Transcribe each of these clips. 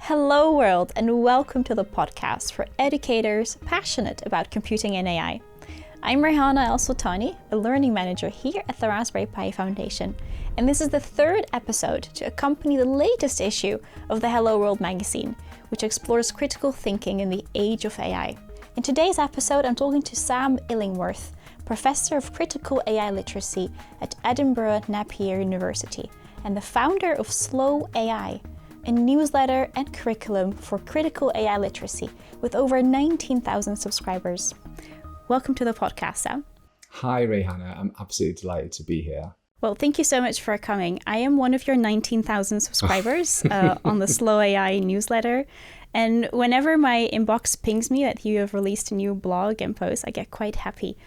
Hello world, and welcome to the podcast for educators passionate about computing and AI. I'm Rehana Al-Soltane, a learning manager here at the Raspberry Pi Foundation, and this is the third episode to accompany the latest issue of the Hello World magazine, which explores critical thinking in the age of AI. In today's episode, I'm talking to Sam Illingworth, Professor of Critical AI Literacy at Edinburgh Napier University, and the founder of Slow AI, a newsletter and curriculum for critical AI literacy with over 19,000 subscribers. Welcome to the podcast, Sam. Hi, Rehana. I'm absolutely delighted to be here. Well, thank you so much for coming. I am one of your 19,000 subscribers on the Slow AI newsletter. And whenever my inbox pings me that you have released a new blog and post, I get quite happy.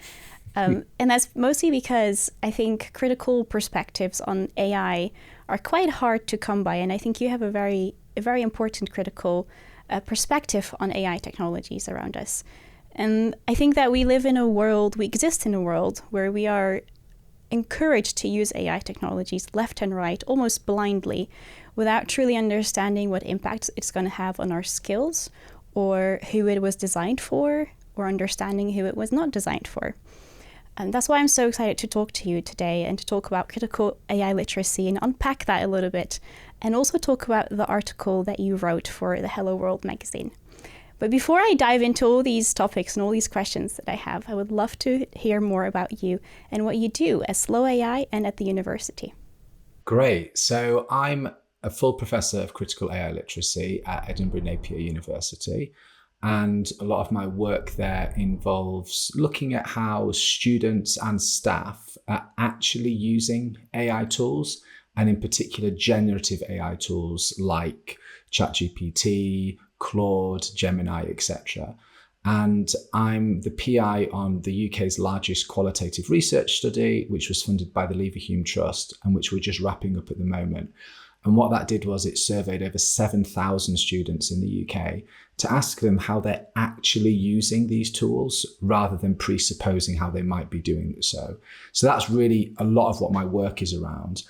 And that's mostly because I think critical perspectives on AI are quite hard to come by. And I think you have a very important critical perspective on AI technologies around us. And I think that we exist in a world where we are encouraged to use AI technologies left and right, almost blindly, without truly understanding what impact it's going to have on our skills, or who it was designed for, or understanding who it was not designed for. And that's why I'm so excited to talk to you today and to talk about critical AI literacy and unpack that a little bit, and also talk about the article that you wrote for the Hello World magazine. But before I dive into all these topics and all these questions that I have, I would love to hear more about you and what you do at Slow AI and at the university. Great. So I'm a full professor of critical AI literacy at Edinburgh Napier University. And a lot of my work there involves looking at how students and staff are actually using AI tools, and in particular generative AI tools like ChatGPT, Claude, Gemini, etc. And I'm the PI on the UK's largest qualitative research study, which was funded by the Leverhulme Trust and which we're just wrapping up at the moment. And what that did was it surveyed over 7,000 students in the UK to ask them how they're actually using these tools rather than presupposing how they might be doing so. So that's really a lot of what my work is around.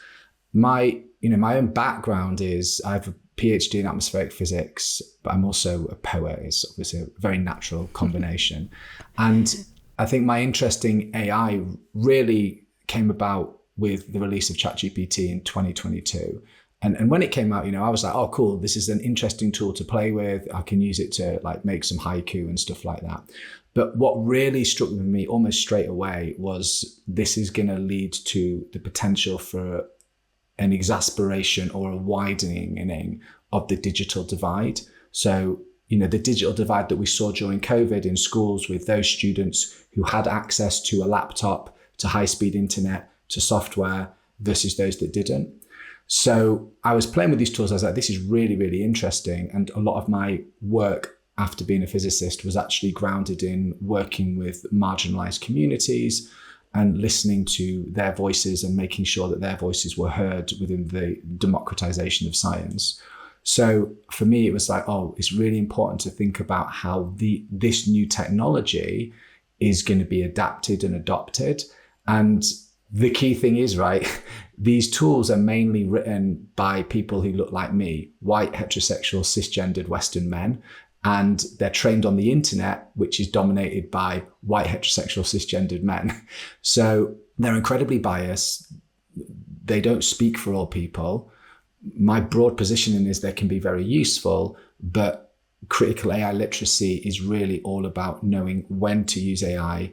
My own background is I have a PhD in atmospheric physics, but I'm also a poet. It's obviously a very natural combination. And I think my interest in AI really came about with the release of ChatGPT in 2022. And when it came out, I was like, oh, cool, this is an interesting tool to play with. I can use it to make some haiku and stuff like that. But what really struck with me almost straight away was this is going to lead to the potential for an exacerbation or a widening of the digital divide. So, the digital divide that we saw during COVID in schools with those students who had access to a laptop, to high-speed internet, to software versus those that didn't. So I was playing with these tools. I was like, this is really, really interesting. And a lot of my work after being a physicist was actually grounded in working with marginalized communities and listening to their voices and making sure that their voices were heard within the democratization of science. So for me, it was like, oh, it's really important to think about how this new technology is going to be adapted and adopted. And the key thing is, right, these tools are mainly written by people who look like me, white, heterosexual, cisgendered Western men. And they're trained on the internet, which is dominated by white, heterosexual, cisgendered men. So they're incredibly biased. They don't speak for all people. My broad positioning is they can be very useful, but critical AI literacy is really all about knowing when to use AI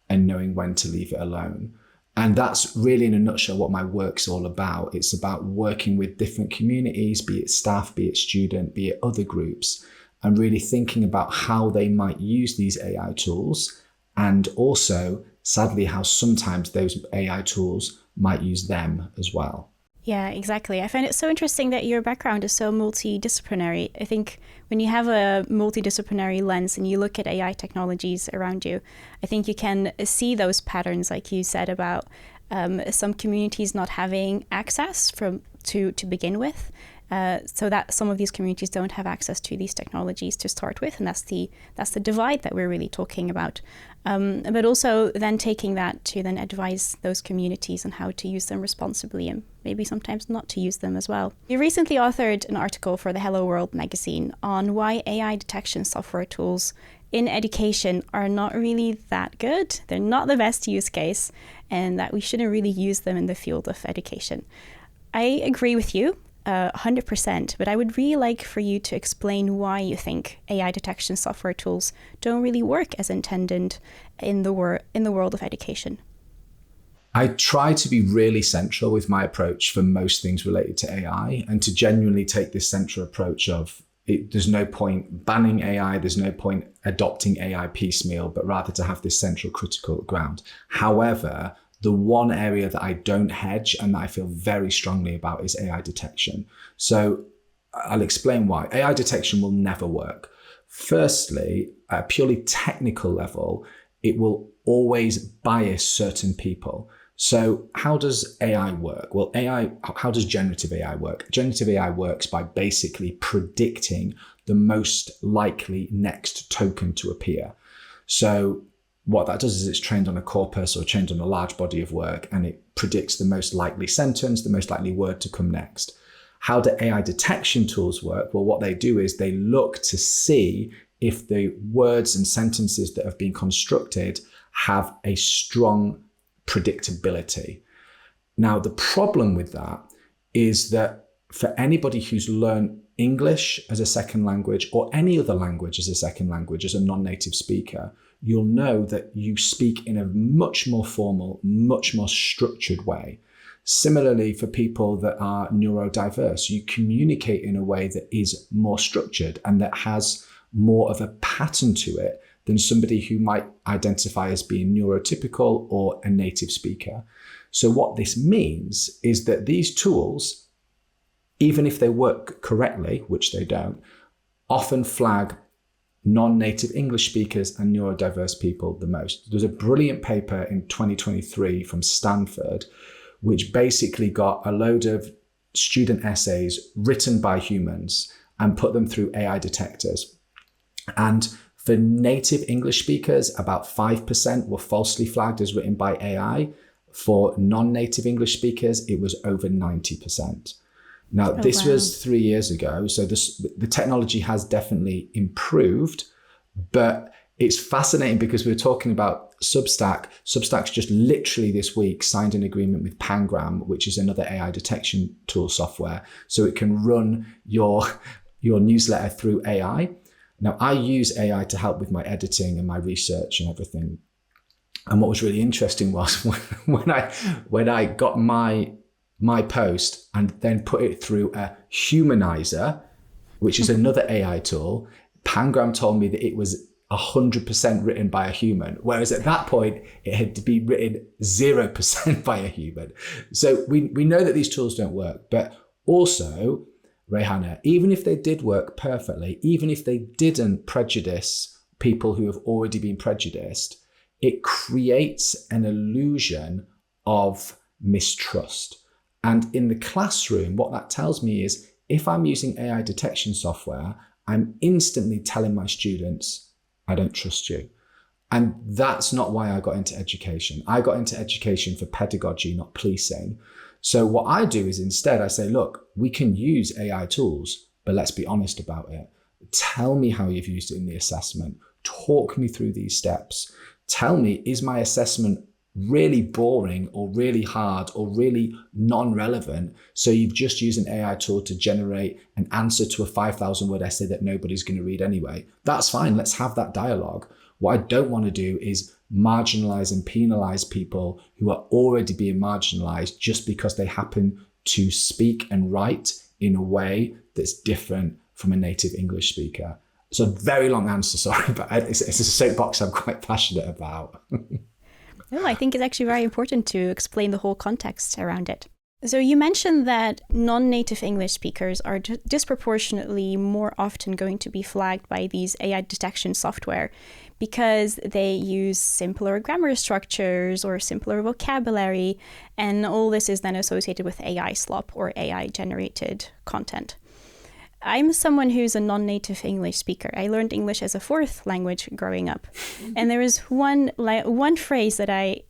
and knowing when to leave it alone. And that's really, in a nutshell, what my work's all about. It's about working with different communities, be it staff, be it student, be it other groups, and really thinking about how they might use these AI tools, and also, sadly, how sometimes those AI tools might use them as well. Yeah, exactly. I find it so interesting that your background is so multidisciplinary. I think when you have a multidisciplinary lens and you look at AI technologies around you, I think you can see those patterns, like you said, about some communities not having access to begin with, so that some of these communities don't have access to these technologies to start with. And that's the divide that we're really talking about. But also then taking that to then advise those communities on how to use them responsibly and maybe sometimes not to use them as well. You recently authored an article for the Hello World magazine on why AI detection software tools in education are not really that good. They're not the best use case, and that we shouldn't really use them in the field of education. I agree with you 100%, but I would really like for you to explain why you think AI detection software tools don't really work as intended in the world of education. I try to be really central with my approach for most things related to AI, and to genuinely take this central approach of there's no point banning AI, there's no point adopting AI piecemeal, but rather to have this central critical ground. However, the one area that I don't hedge and that I feel very strongly about is AI detection. So I'll explain why. AI detection will never work. Firstly, at a purely technical level, it will always bias certain people. So how does AI work? Well, how does generative AI work? Generative AI works by basically predicting the most likely next token to appear. So what that does is it's trained on a corpus or trained on a large body of work, and it predicts the most likely sentence, the most likely word to come next. How do AI detection tools work? Well, what they do is they look to see if the words and sentences that have been constructed have a strong predictability. Now, the problem with that is that for anybody who's learned English as a second language or any other language as a second language as a non-native speaker, you'll know that you speak in a much more formal, much more structured way. Similarly, for people that are neurodiverse, you communicate in a way that is more structured and that has more of a pattern to it than somebody who might identify as being neurotypical or a native speaker. So what this means is that these tools, even if they work correctly, which they don't, often flag non-native English speakers and neurodiverse people the most. There's a brilliant paper in 2023 from Stanford, which basically got a load of student essays written by humans and put them through AI detectors. And for native English speakers, about 5% were falsely flagged as written by AI. For non-native English speakers, it was over 90%. Now, this was 3 years ago, so the technology has definitely improved, but it's fascinating because we're talking about Substack. Substack's just literally this week signed an agreement with Pangram, which is another AI detection tool software, so it can run your newsletter through AI. Now, I use AI to help with my editing and my research and everything. And what was really interesting was when I got my post and then put it through a humanizer, which is another AI tool, Pangram told me that it was 100% written by a human, whereas at that point it had to be written 0% by a human. So we know that these tools don't work, but also, Rehana, even if they did work perfectly, even if they didn't prejudice people who have already been prejudiced, it creates an illusion of mistrust. And in the classroom, what that tells me is if I'm using AI detection software, I'm instantly telling my students, I don't trust you. And that's not why I got into education. I got into education for pedagogy, not policing. So what I do is instead I say, look, we can use AI tools, but let's be honest about it. Tell me how you've used it in the assessment. Talk me through these steps. Tell me, is my assessment really boring or really hard or really non-relevant? So you've just used an AI tool to generate an answer to a 5,000 word essay that nobody's going to read anyway. That's fine. Let's have that dialogue. What I don't want to do is marginalize and penalize people who are already being marginalized just because they happen to speak and write in a way that's different from a native English speaker. It's a very long answer, sorry, but it's a soapbox I'm quite passionate about. No, I think it's actually very important to explain the whole context around it. So you mentioned that non-native English speakers are disproportionately more often going to be flagged by these AI detection software because they use simpler grammar structures or simpler vocabulary, and all this is then associated with AI slop or AI-generated content. I'm someone who's a non-native English speaker. I learned English as a fourth language growing up. And there was one phrase that I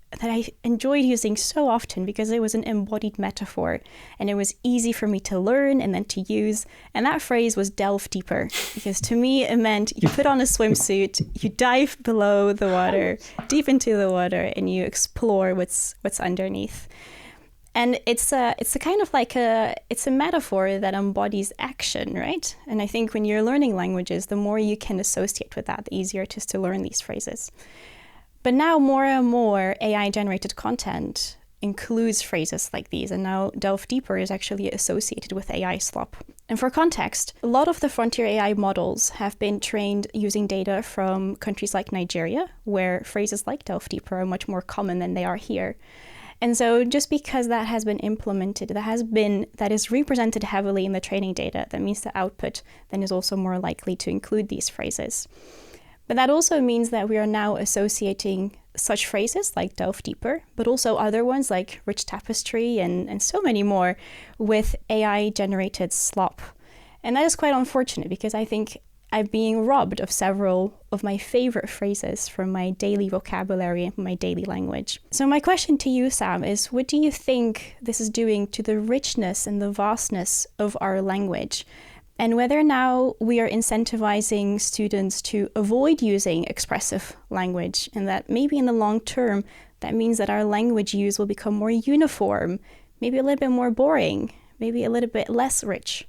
enjoyed using so often because it was an embodied metaphor and it was easy for me to learn and then to use. And that phrase was delve deeper, because to me it meant you put on a swimsuit, you dive below the water, deep into the water, and you explore what's underneath. And it's a kind of like it's a metaphor that embodies action, right? And I think when you're learning languages, the more you can associate with that, the easier it is to learn these phrases. But now more and more AI-generated content includes phrases like these, and now delve deeper is actually associated with AI slop. And for context, a lot of the frontier AI models have been trained using data from countries like Nigeria, where phrases like delve deeper are much more common than they are here. And so just because that has been implemented, that is represented heavily in the training data, that means the output then is also more likely to include these phrases. But that also means that we are now associating such phrases like delve deeper, but also other ones like rich tapestry and so many more with AI-generated slop. And that is quite unfortunate because I think I'm being robbed of several of my favorite phrases from my daily vocabulary and my daily language. So my question to you, Sam, is what do you think this is doing to the richness and the vastness of our language? And whether now we are incentivizing students to avoid using expressive language, and that maybe in the long term, that means that our language use will become more uniform, maybe a little bit more boring, maybe a little bit less rich.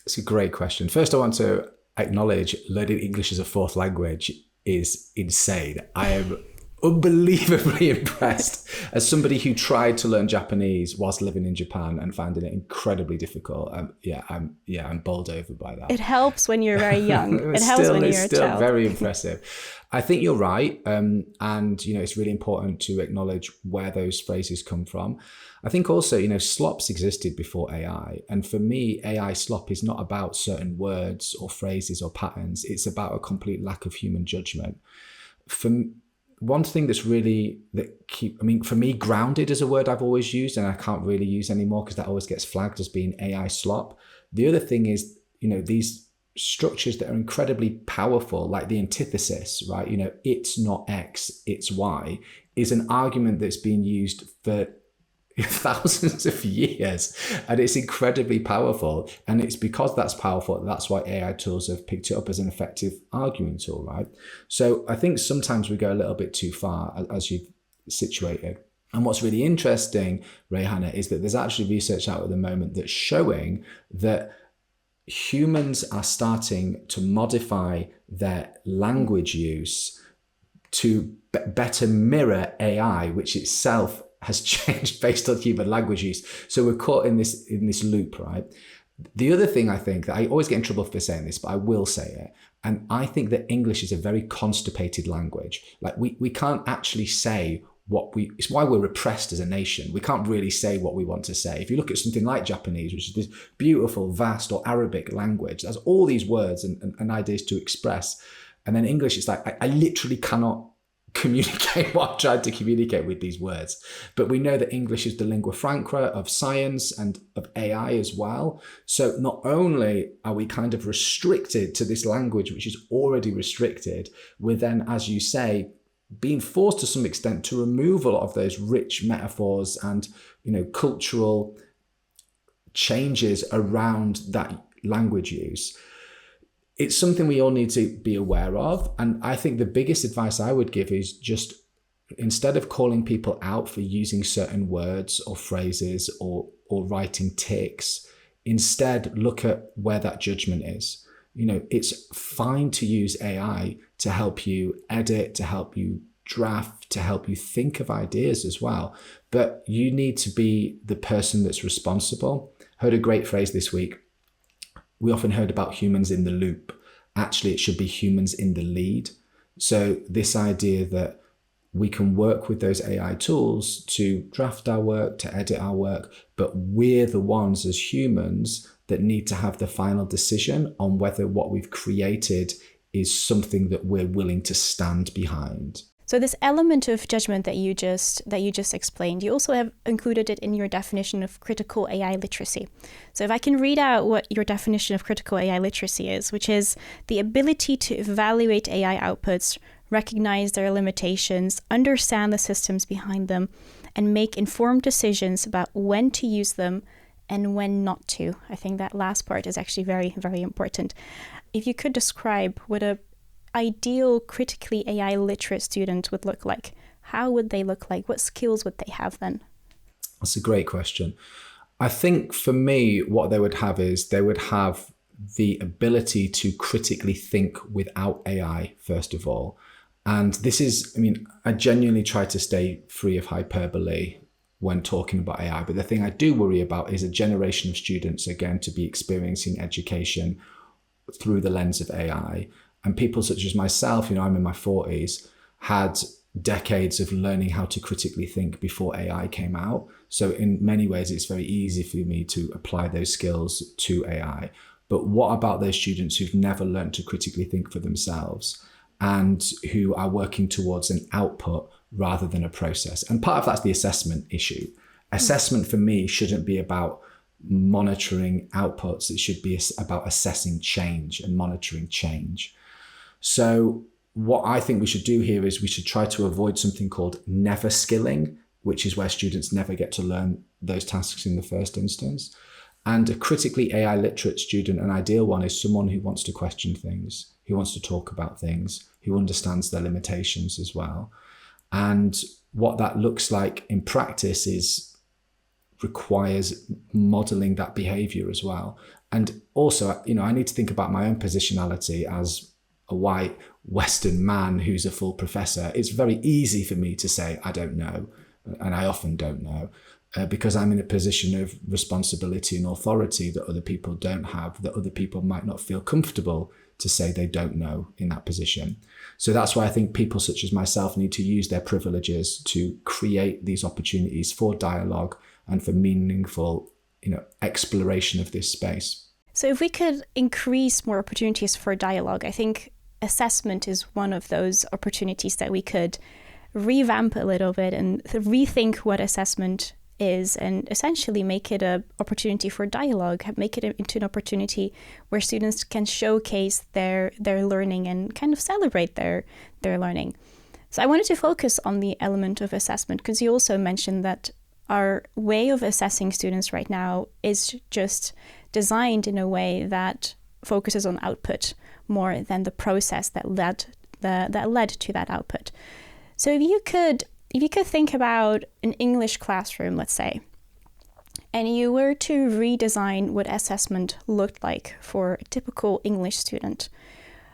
It's a great question. First, I want to acknowledge learning English as a fourth language is insane. I am unbelievably impressed as somebody who tried to learn Japanese whilst living in Japan and finding it incredibly difficult. I'm bowled over by that. It helps when you're very young. It helps when you're a child. It's still very impressive. I think you're right. And, it's really important to acknowledge where those phrases come from. I think also, slops existed before AI. And for me, AI slop is not about certain words or phrases or patterns. It's about a complete lack of human judgment. One thing that's really, for me, grounded is a word I've always used and I can't really use anymore because that always gets flagged as being AI slop. The other thing is, these structures that are incredibly powerful, like the antithesis, right? It's not X, it's Y, is an argument that's been used for thousands of years, and it's incredibly powerful. And it's because that's powerful, that's why AI tools have picked it up as an effective arguing tool, right? So I think sometimes we go a little bit too far, as you've situated. And what's really interesting, Rehana, is that there's actually research out at the moment that's showing that humans are starting to modify their language use to better mirror AI, which itself has changed based on human language use. So we're caught in this loop, right? The other thing I think that I always get in trouble for saying this, but I will say it. And I think that English is a very constipated language. Like we can't actually say it's why we're repressed as a nation. We can't really say what we want to say. If you look at something like Japanese, which is this beautiful, vast, or Arabic language, there's all these words and ideas to express. And then English is like, I literally cannot communicate what I'm trying to communicate with these words. But we know that English is the lingua franca of science and of AI as well. So not only are we kind of restricted to this language, which is already restricted, we're then, as you say, being forced to some extent to remove a lot of those rich metaphors and, cultural changes around that language use. It's something we all need to be aware of. And I think the biggest advice I would give is just, instead of calling people out for using certain words or phrases or writing tics, instead look at where that judgment is. It's fine to use AI to help you edit, to help you draft, to help you think of ideas as well. But you need to be the person that's responsible. Heard a great phrase this week. We often heard about humans in the loop. Actually, it should be humans in the lead. So this idea that we can work with those AI tools to draft our work, to edit our work, but we're the ones as humans that need to have the final decision on whether what we've created is something that we're willing to stand behind. So this element of judgment that you just explained, you also have included it in your definition of critical AI literacy. So if I can read out what your definition of critical AI literacy is, which is the ability to evaluate AI outputs, recognize their limitations, understand the systems behind them, and make informed decisions about when to use them and when not to. I think that last part is actually very, very important. If you could describe what a ideal critically AI literate student would look like, how would they look like? What skills would they have then? That's a great question. I think for me, what they would have is they would have the ability to critically think without AI, first of all. And this is, I genuinely try to stay free of hyperbole when talking about AI. But the thing I do worry about is a generation of students are going to be experiencing education through the lens of AI. And people such as myself, I'm in my 40s, had decades of learning how to critically think before AI came out. So in many ways, it's very easy for me to apply those skills to AI. But what about those students who've never learned to critically think for themselves and who are working towards an output rather than a process? And part of that's the assessment issue. Assessment for me shouldn't be about monitoring outputs. It should be about assessing change and monitoring change. So what I think we should do here is we should try to avoid something called never skilling, which is where students never get to learn those tasks in the first instance. And a critically AI literate student, an ideal one, is someone who wants to question things, who wants to talk about things, who understands their limitations as well. And what that looks like in practice requires modeling that behavior as well. And also, I need to think about my own positionality as a white Western man who's a full professor. It's very easy for me to say, I don't know. And I often don't know because I'm in a position of responsibility and authority that other people don't have, that other people might not feel comfortable to say they don't know in that position. So that's why I think people such as myself need to use their privileges to create these opportunities for dialogue and for meaningful, exploration of this space. So if we could increase more opportunities for dialogue, I think assessment is one of those opportunities that we could revamp a little bit and rethink what assessment is and essentially make it an opportunity for dialogue, make it into an opportunity where students can showcase their learning and kind of celebrate their learning. So I wanted to focus on the element of assessment because you also mentioned that our way of assessing students right now is just designed in a way that focuses on output more than the process that led to that output. So if you could think about an English classroom, let's say, and you were to redesign what assessment looked like for a typical English student,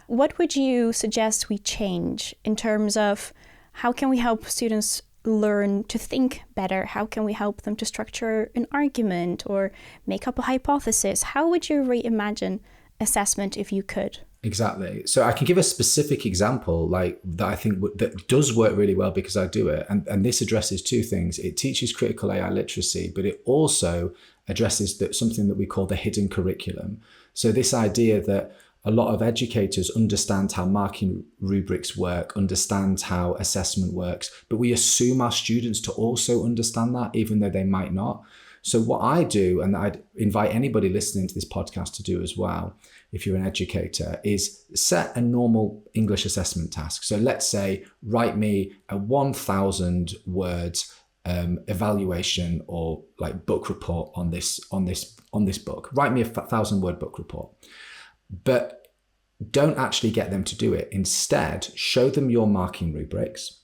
what would you suggest we change in terms of how can we help students learn to think better? How can we help them to structure an argument or make up a hypothesis? How would you reimagine assessment if you could? Exactly. So I can give a specific example like that I think that does work really well because I do it. And this addresses two things. It teaches critical AI literacy, but it also addresses something that we call the hidden curriculum. So this idea that a lot of educators understand how marking rubrics work, understand how assessment works, but we assume our students to also understand that, even though they might not. So what I do, and I'd invite anybody listening to this podcast to do as well, if you're an educator, is set a normal English assessment task. So let's say, write me a 1,000 words evaluation or like book report on this book. Write me a 1,000-word book report. But don't actually get them to do it. Instead, show them your marking rubrics.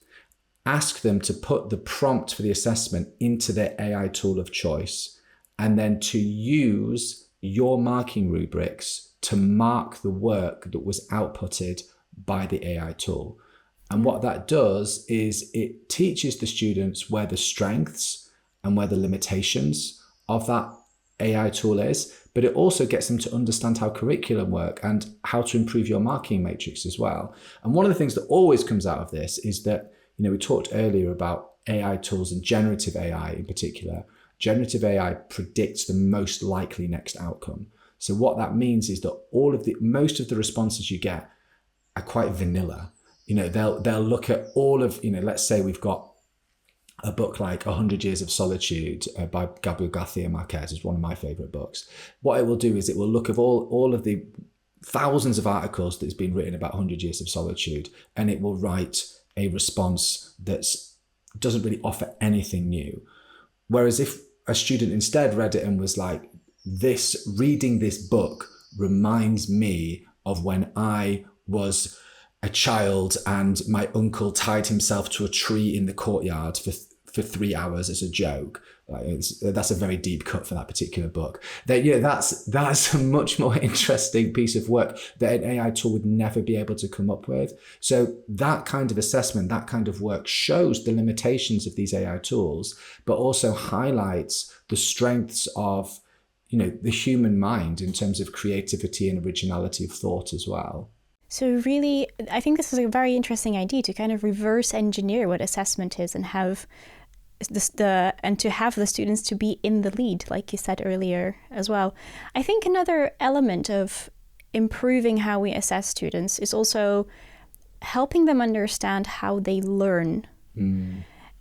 Ask them to put the prompt for the assessment into their AI tool of choice, and then to use your marking rubrics to mark the work that was outputted by the AI tool. And what that does is it teaches the students where the strengths and where the limitations of that AI tool is, but it also gets them to understand how curriculum work and how to improve your marking matrix as well. And one of the things that always comes out of this is that we talked earlier about AI tools and generative AI in particular. Generative AI predicts the most likely next outcome. So what that means is that most of the responses you get are quite vanilla. They'll look at all of, let's say we've got a book like 100 Years of Solitude by Gabriel Garcia Marquez is one of my favorite books. What it will do is it will look at all of the thousands of articles that's been written about 100 Years of Solitude, and it will write a response that doesn't really offer anything new. Whereas if a student instead read it and was like, reading this book reminds me of when I was a child and my uncle tied himself to a tree in the courtyard for 3 hours as a joke. That's a very deep cut for that particular book. That's a much more interesting piece of work that an AI tool would never be able to come up with. So that kind of assessment, that kind of work shows the limitations of these AI tools, but also highlights the strengths of the human mind in terms of creativity and originality of thought as well. So really, I think this is a very interesting idea to kind of reverse engineer what assessment is and have to have the students to be in the lead, like you said earlier as well. I think another element of improving how we assess students is also helping them understand how they learn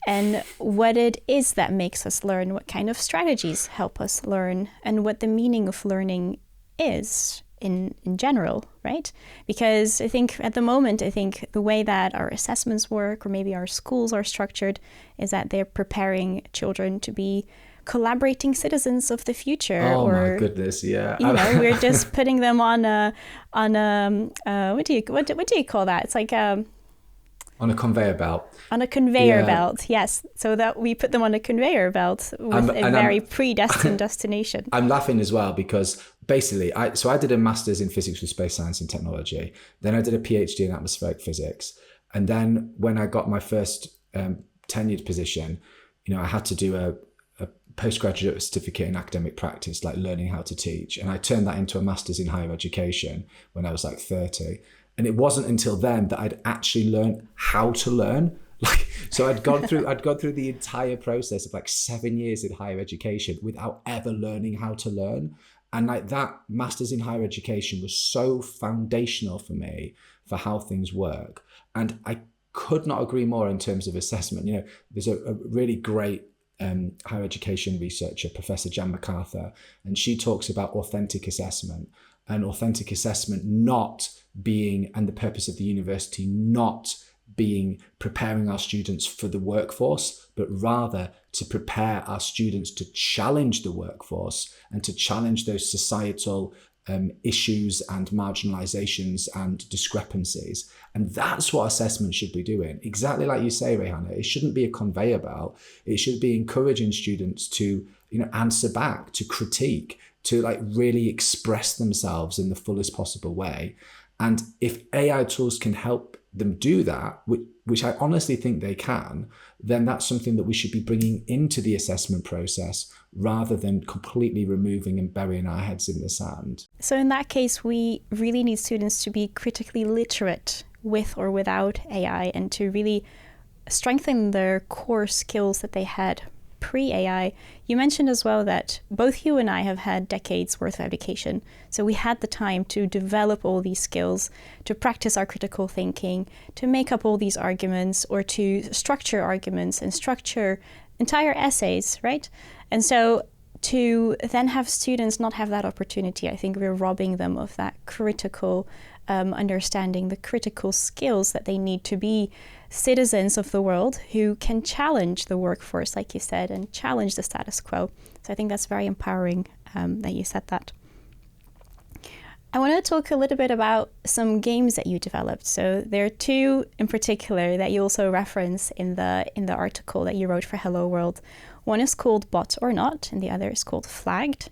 and what it is that makes us learn, what kind of strategies help us learn, and what the meaning of learning is in general, right? Because I think at the moment, the way that our assessments work, or maybe our schools are structured, is that they're preparing children to be collaborating citizens of the future. My goodness, yeah. We're just putting them on what do you call that? It's like on a conveyor belt. On a conveyor belt, yes. So that we put them on a conveyor belt with a very predestined destination. I'm laughing as well because basically, I did a master's in physics with space science and technology. Then I did a PhD in atmospheric physics. And then when I got my first tenured position, I had to do a postgraduate certificate in academic practice, like learning how to teach. And I turned that into a master's in higher education when I was like 30. And it wasn't until then that I'd actually learned how to learn. So I'd gone through the entire process of 7 years in higher education without ever learning how to learn. And that master's in higher education was so foundational for me for how things work. And I could not agree more in terms of assessment. There's a really great higher education researcher, Professor Jan MacArthur, and she talks about authentic assessment, and authentic assessment not being, and the purpose of the university not being preparing our students for the workforce, but rather to prepare our students to challenge the workforce and to challenge those societal issues and marginalizations and discrepancies. And that's what assessment should be doing. Exactly like you say, Rehana, it shouldn't be a conveyor belt. It should be encouraging students to answer back, to critique, to really express themselves in the fullest possible way. And if AI tools can help them do that, which I honestly think they can, then that's something that we should be bringing into the assessment process rather than completely removing and burying our heads in the sand. So in that case, we really need students to be critically literate with or without AI and to really strengthen their core skills that they had pre-AI. You mentioned as well that both you and I have had decades worth of education. So we had the time to develop all these skills, to practice our critical thinking, to make up all these arguments, or to structure arguments and structure entire essays, right? And so to then have students not have that opportunity, I think we're robbing them of that critical understanding, the critical skills that they need to be citizens of the world who can challenge the workforce, like you said, and challenge the status quo. So I think that's very empowering that you said that. I want to talk a little bit about some games that you developed. So there are two in particular that you also reference in the article that you wrote for Hello World. One is called Bot or Not, and the other is called Flagged.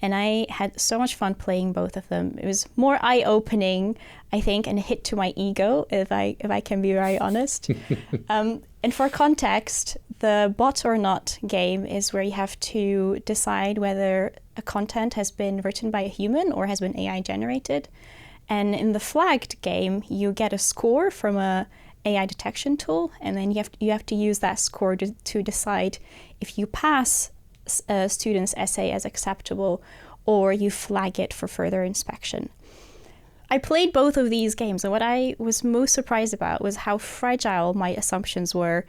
And I had so much fun playing both of them. It was more eye-opening, I think, and a hit to my ego, if I can be very honest. And for context, the Bot or Not game is where you have to decide whether a content has been written by a human or has been AI generated. And in the Flagged game, you get a score from a AI detection tool, and then you have to use that score to decide if you pass a student's essay as acceptable or you flag it for further inspection. I played both of these games, and what I was most surprised about was how fragile my assumptions were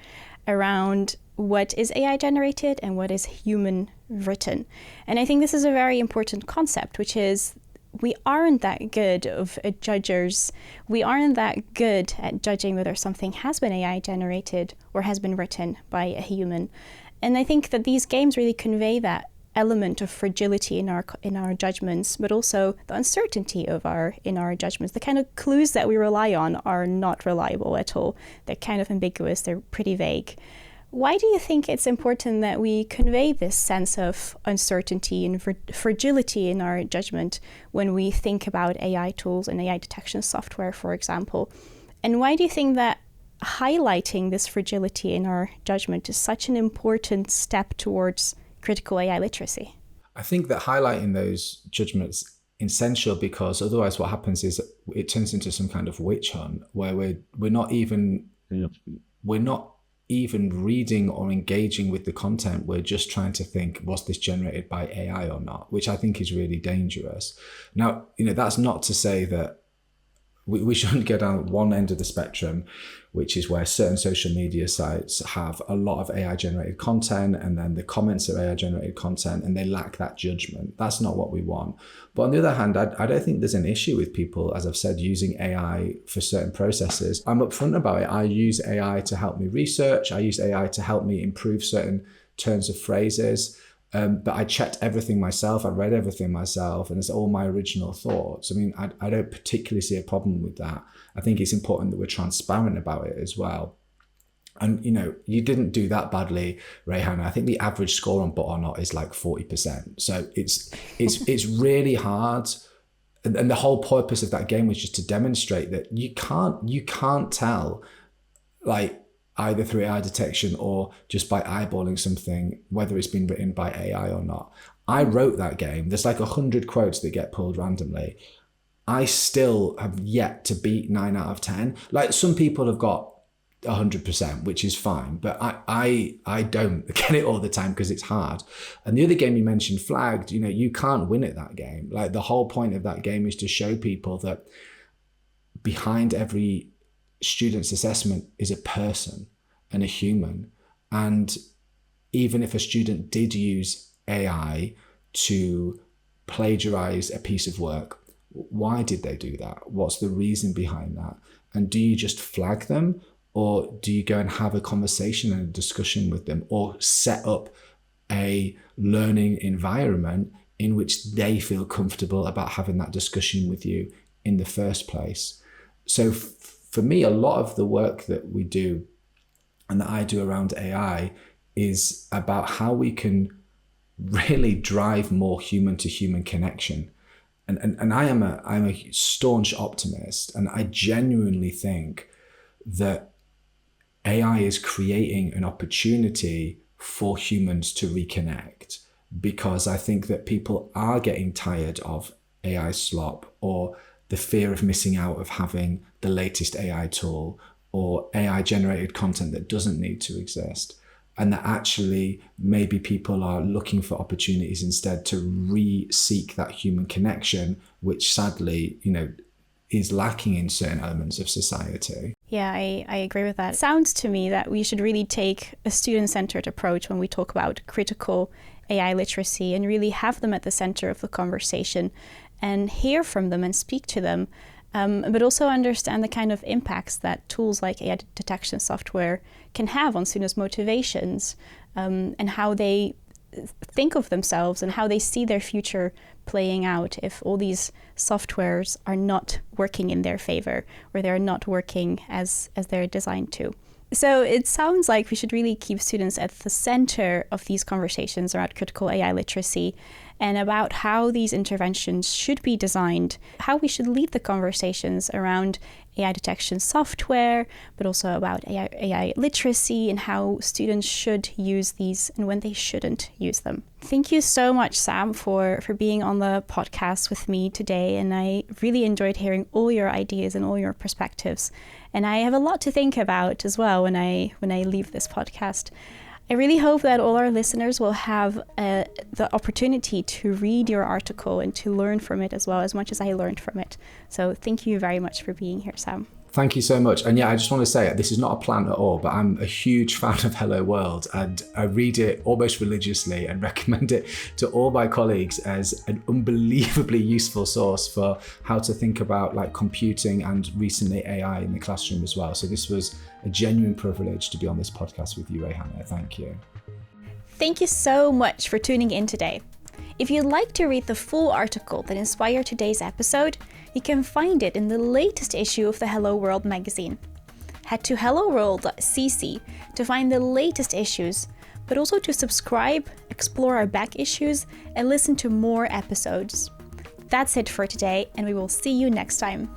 around what is AI generated and what is human written. And I think this is a very important concept, which is we aren't that good of judges. We aren't that good at judging whether something has been AI generated or has been written by a human. And I think that these games really convey that element of fragility in our judgments, but also the uncertainty in our judgments. The kind of clues that we rely on are not reliable at all. They're kind of ambiguous. They're pretty vague. Why do you think it's important that we convey this sense of uncertainty and fragility in our judgment when we think about AI tools and AI detection software, for example? And why do you think that highlighting this fragility in our judgment is such an important step towards critical AI literacy? I think that highlighting those judgments is essential, because otherwise what happens is it turns into some kind of witch hunt where we're not even reading or engaging with the content. We're just trying to think, was this generated by AI or not, which I think is really dangerous. Now, that's not to say that we shouldn't go down one end of the spectrum, which is where certain social media sites have a lot of AI generated content, and then the comments are AI generated content, and they lack that judgment. That's not what we want. But on the other hand, I don't think there's an issue with people, as I've said, using AI for certain processes. I'm upfront about it. I use AI to help me research. I use AI to help me improve certain turns of phrases. But I checked everything myself. I read everything myself, and it's all my original thoughts. I mean, I don't particularly see a problem with that. I think it's important that we're transparent about it as well. And, you didn't do that badly, Rehana. I think the average score on But or Not is like 40%. So it's really hard. And the whole purpose of that game was just to demonstrate that you can't tell, like, either through AI detection or just by eyeballing something, whether it's been written by AI or not. I wrote that game. There's like 100 quotes that get pulled randomly. I still have yet to beat 9 out of 10. Like, some people have got 100%, which is fine, but I don't get it all the time because it's hard. And the other game you mentioned, Flagged, you can't win at that game. Like, the whole point of that game is to show people that behind every student's assessment is a person and a human. And even if a student did use AI to plagiarize a piece of work, why did they do that? What's the reason behind that? And do you just flag them, or do you go and have a conversation and a discussion with them, or set up a learning environment in which they feel comfortable about having that discussion with you in the first place? So for me, a lot of the work that we do and that I do around AI is about how we can really drive more human to human connection. And I'm a staunch optimist, and I genuinely think that AI is creating an opportunity for humans to reconnect, because I think that people are getting tired of AI slop, or the fear of missing out of having the latest AI tool, or AI generated content that doesn't need to exist. And that actually maybe people are looking for opportunities instead to re-seek that human connection, which sadly, is lacking in certain elements of society. Yeah, I agree with that. It sounds to me that we should really take a student-centered approach when we talk about critical AI literacy, and really have them at the center of the conversation and hear from them and speak to them, but also understand the kind of impacts that tools like AI detection software can have on students' motivations, and how they think of themselves and how they see their future playing out if all these softwares are not working in their favor, or they're not working as they're designed to. So it sounds like we should really keep students at the center of these conversations around critical AI literacy, and about how these interventions should be designed, how we should lead the conversations around AI detection software, but also about AI literacy and how students should use these and when they shouldn't use them. Thank you so much, Sam, for being on the podcast with me today. And I really enjoyed hearing all your ideas and all your perspectives. And I have a lot to think about as well when I leave this podcast. I really hope that all our listeners will have the opportunity to read your article and to learn from it as well, as much as I learned from it. So thank you very much for being here, Sam. Thank you so much. And yeah, I just want to say, this is not a plan at all, but I'm a huge fan of Hello World, and I read it almost religiously and recommend it to all my colleagues as an unbelievably useful source for how to think about like computing and recently AI in the classroom as well. So this was a genuine privilege to be on this podcast with you, Rehana. Thank you. Thank you so much for tuning in today. If you'd like to read the full article that inspired today's episode, you can find it in the latest issue of the Hello World magazine. Head to helloworld.cc to find the latest issues, but also to subscribe, explore our back issues, and listen to more episodes. That's it for today, and we will see you next time.